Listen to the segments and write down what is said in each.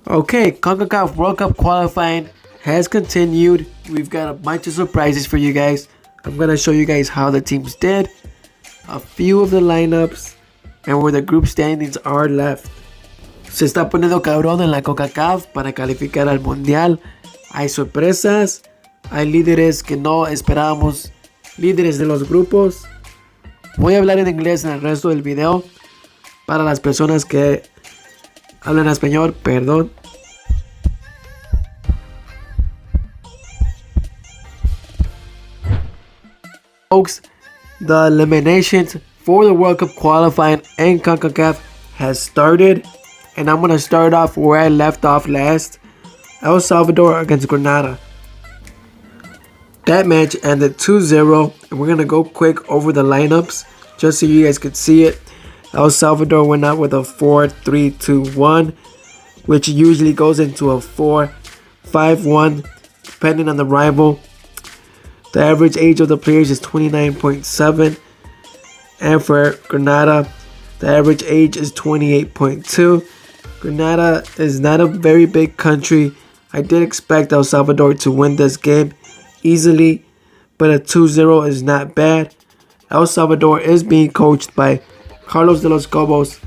Okay, Concacaf World Cup qualifying has continued. We've got a bunch of surprises for you guys. I'm going to show you guys how the teams did, a few of the lineups, and where the group standings are left. Se está poniendo cabrón en la Concacaf para calificar al Mundial. Hay sorpresas, hay líderes que no esperábamos, líderes de los grupos. Voy a hablar en inglés en el resto del video. Para las personas que hablan español, perdón. Folks, the eliminations for the World Cup qualifying in Concacaf has started. And I'm going to start off where I left off last. El Salvador against Granada. That match ended 2-0. And we're going to go quick over the lineups just so you guys could see it. El Salvador went out with a 4-3-2-1, which usually goes into a 4-5-1 depending on the rival. The average age of the players is 29.7, and for Granada, the average age is 28.2. Granada is not a very big country. I did expect El Salvador to win this game easily, but a 2-0 is not bad. El Salvador is being coached by Carlos de los Cobos,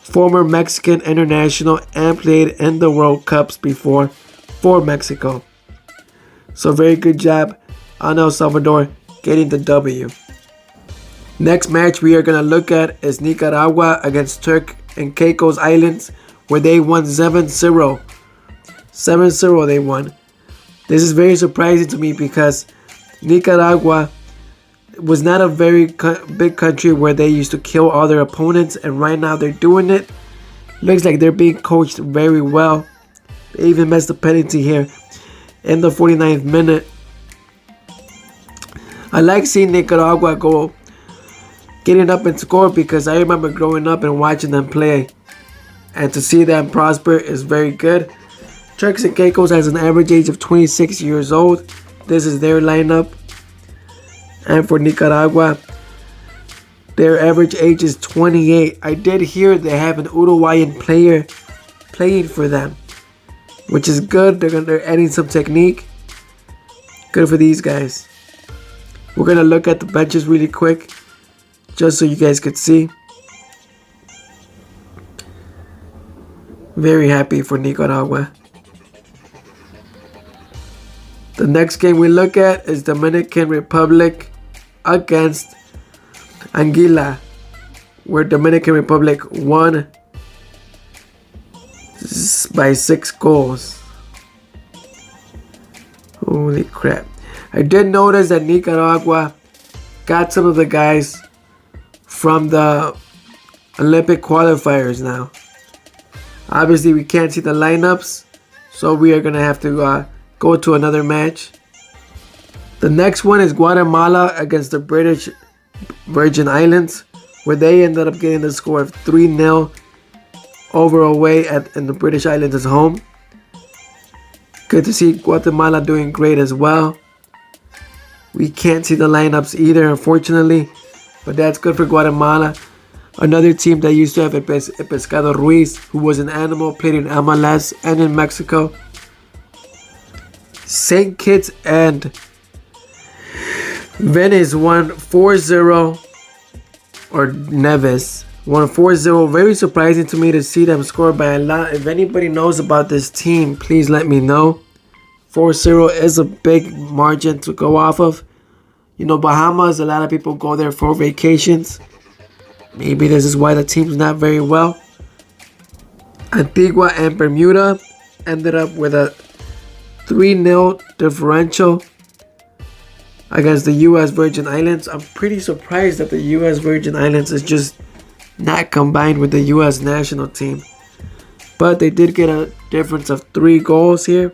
former Mexican international and played in the World Cups before for Mexico. So very good job on El Salvador getting the W. Next match we are going to look at is Nicaragua against Turks and Caicos Islands, where they won 7-0. 7-0 they won. This is very surprising to me because Nicaragua was not a very big country where they used to kill all their opponents, and right now they're doing it. Looks like they're being coached very well. They even missed a penalty here in the 49th minute. I like seeing Nicaragua getting up and score because I remember growing up and watching them play, and to see them prosper is very good. Turks and Caicos has an average age of 26 years old. This is their lineup. And for Nicaragua, their average age is 28. I did hear they have an Uruguayan player playing for them, which is good. They're adding some technique. Good for these guys. We're going to look at the benches really quick, just so you guys could see. Very happy for Nicaragua. The next game we look at is Dominican Republic against Anguilla, where Dominican Republic won by 6 goals. Holy crap. I did notice that Nicaragua got some of the guys from the Olympic qualifiers now. Obviously we can't see the lineups, so we are going to have to go to another match. The next one is Guatemala against the British Virgin Islands, where they ended up getting the score of 3-0 over away in the British Islands' home. Good to see Guatemala doing great as well. We can't see the lineups either, unfortunately, but that's good for Guatemala. Another team that used to have Pescado Ruiz, who was an animal, played in MLS and in Mexico. St. Kitts and Venice won 4-0, or Nevis won 4-0. Very surprising to me to see them score by a lot. If anybody knows about this team, please let me know. 4-0 is a big margin to go off of. You know, Bahamas, a lot of people go there for vacations. Maybe this is why the team's not very well. Antigua and Bermuda ended up with a 3-0 differential against the U.S. Virgin Islands. I'm pretty surprised that the U.S. Virgin Islands is just not combined with the U.S. national team. But they did get a difference of 3 goals here.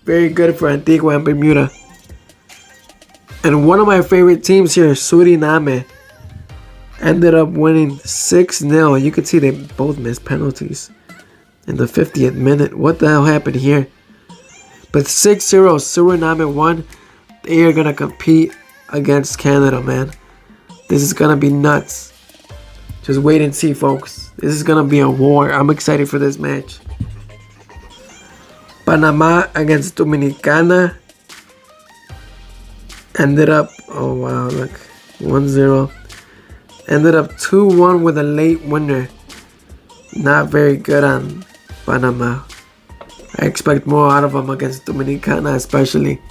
Very good for Antigua and Bermuda. And one of my favorite teams here, Suriname, ended up winning 6-0. You can see they both missed penalties in the 50th minute. What the hell happened here? But 6-0, Suriname won. They are going to compete against Canada, man. This is going to be nuts. Just wait and see, folks. This is going to be a war. I'm excited for this match. Panama against Dominicana. Ended up, oh wow, look, 1-0. Ended up 2-1 with a late winner. Not very good on Panama. I expect more out of them against Dominicana especially.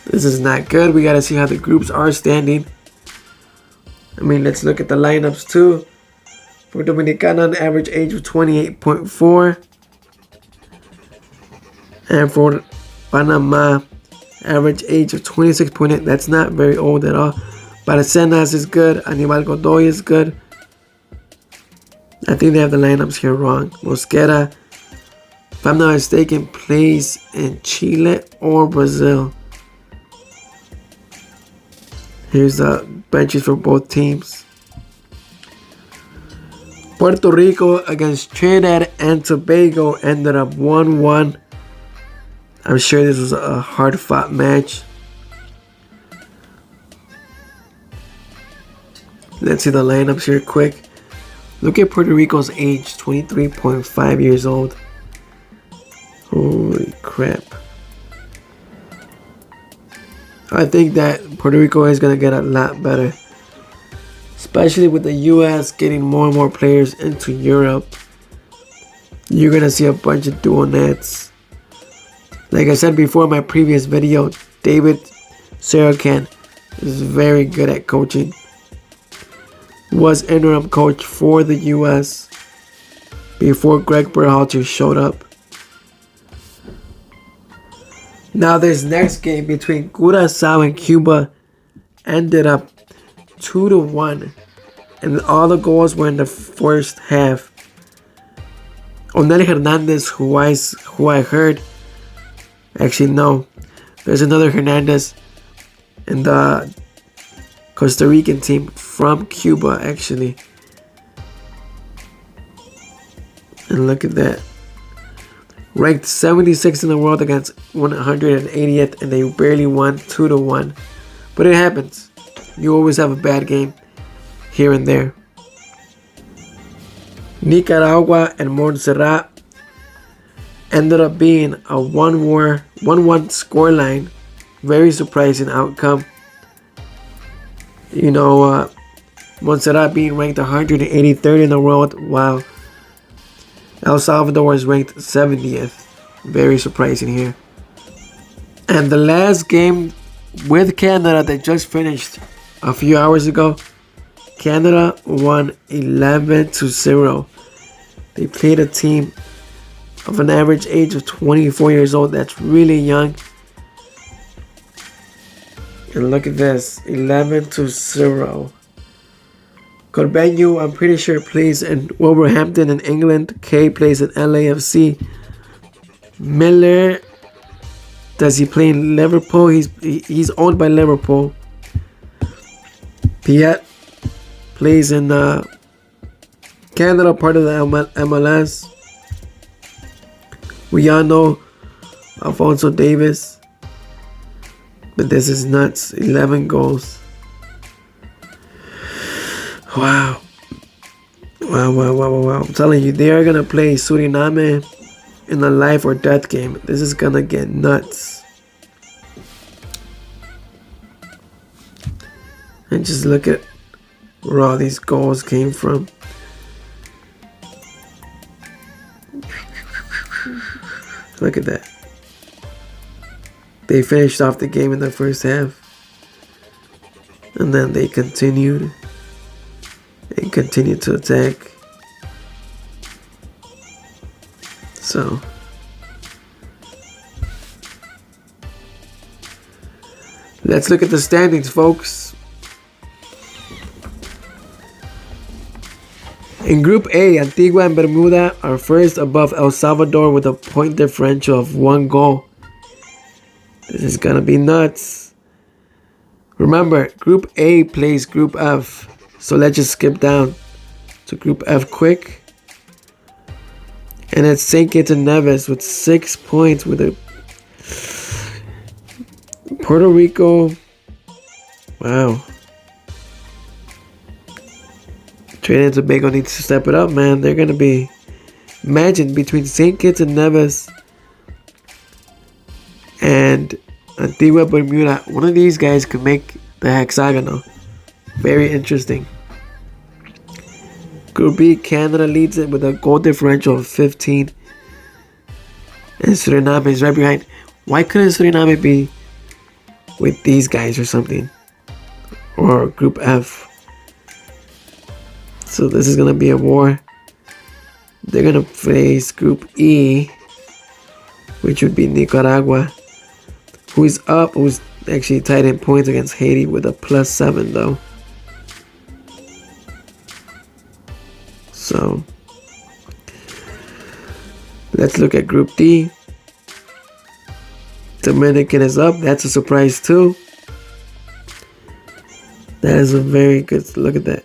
This is not good. We gotta see how the groups are standing. I mean, let's look at the lineups too. For Dominicana, an average age of 28.4. And for Panama, average age of 26.8. That's not very old at all. Baracenas is good. Aníbal Godoy is good. I think they have the lineups here wrong. Mosquera, if I'm not mistaken, plays in Chile or Brazil. Here's the benches for both teams. Puerto Rico against Trinidad and Tobago ended up 1-1. I'm sure this was a hard-fought match. Let's see the lineups here quick. Look at Puerto Rico's age, 23.5 years old. Holy crap. I think that Puerto Rico is going to get a lot better. Especially with the US getting more and more players into Europe. You're going to see a bunch of dual nets. Like I said before in my previous video, David Sarakan is very good at coaching. Was interim coach for the US before Greg Berhalter showed up. Now this next game between Curacao and Cuba ended up 2-1. And all the goals were in the first half. Onel Hernandez, who I heard, actually no, there's another Hernandez in the Costa Rican team from Cuba actually. And look at that. Ranked 76th in the world against 180th, and they barely won 2-1. But it happens. You always have a bad game here and there. Nicaragua and Montserrat ended up being a 1-1 scoreline. Very surprising outcome. You know, Montserrat being ranked 183rd in the world. Wow. El Salvador is ranked 70th. Very surprising here. And the last game with Canada that just finished a few hours ago, Canada won 11-0. They played a team of an average age of 24 years old. That's really young. And look at this, 11-0. Corbeño, I'm pretty sure, plays in Wolverhampton in England. Kay plays in LAFC. Miller, does he play in Liverpool? He's owned by Liverpool. Piet plays in Canada, part of the MLS. We all know Alphonso Davis. But this is nuts. 11 goals. Wow. Wow. I'm telling you, they are going to play Suriname in a life or death game. This is going to get nuts. And just look at where all these goals came from. Look at that. They finished off the game in the first half. And then they continued. And continued to attack. So. Let's look at the standings, folks. In Group A, Antigua and Bermuda are first above El Salvador with a point differential of 1 goal. This is gonna be nuts. Remember, Group A plays Group F. So let's just skip down to Group F quick. And it's St. Kitts and Nevis with 6 points with a Puerto Rico. Wow. Trinidad and Tobago needs to step it up, man. They're gonna be, imagine, between St. Kitts and Nevis and Antigua, Bermuda. One of these guys could make the hexagonal. Very interesting. Group B, Canada leads it with a goal differential of 15. And Suriname is right behind. Why couldn't Suriname be with these guys or something? Or Group F. So this is going to be a war. They're going to face Group E, which would be Nicaragua, who's actually tied in points against Haiti with a +7 though. So let's look at Group D. Dominican is up. That's a surprise too. That is a very good look at that.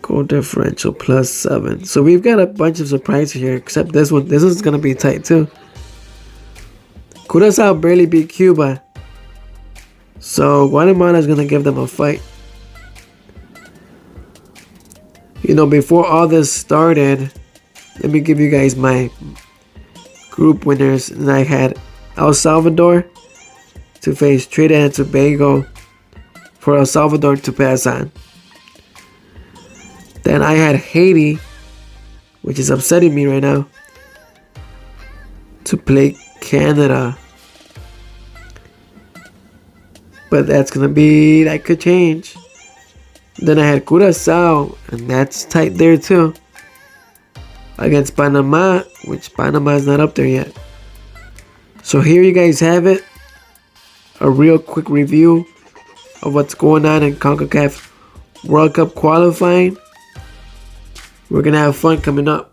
Goal differential +7. So we've got a bunch of surprises here, except this one. This one's gonna be tight too. Curacao barely beat Cuba, so Guatemala is gonna give them a fight. You know, before all this started, let me give you guys my group winners. And I had El Salvador to face Trinidad and Tobago for El Salvador to pass on. Then I had Haiti, which is upsetting me right now, to play Canada. But that could change. Then I had Curacao, and that's tight there too, against Panama, which Panama is not up there yet. So here you guys have it. A real quick review of what's going on in Concacaf World Cup qualifying. We're going to have fun coming up.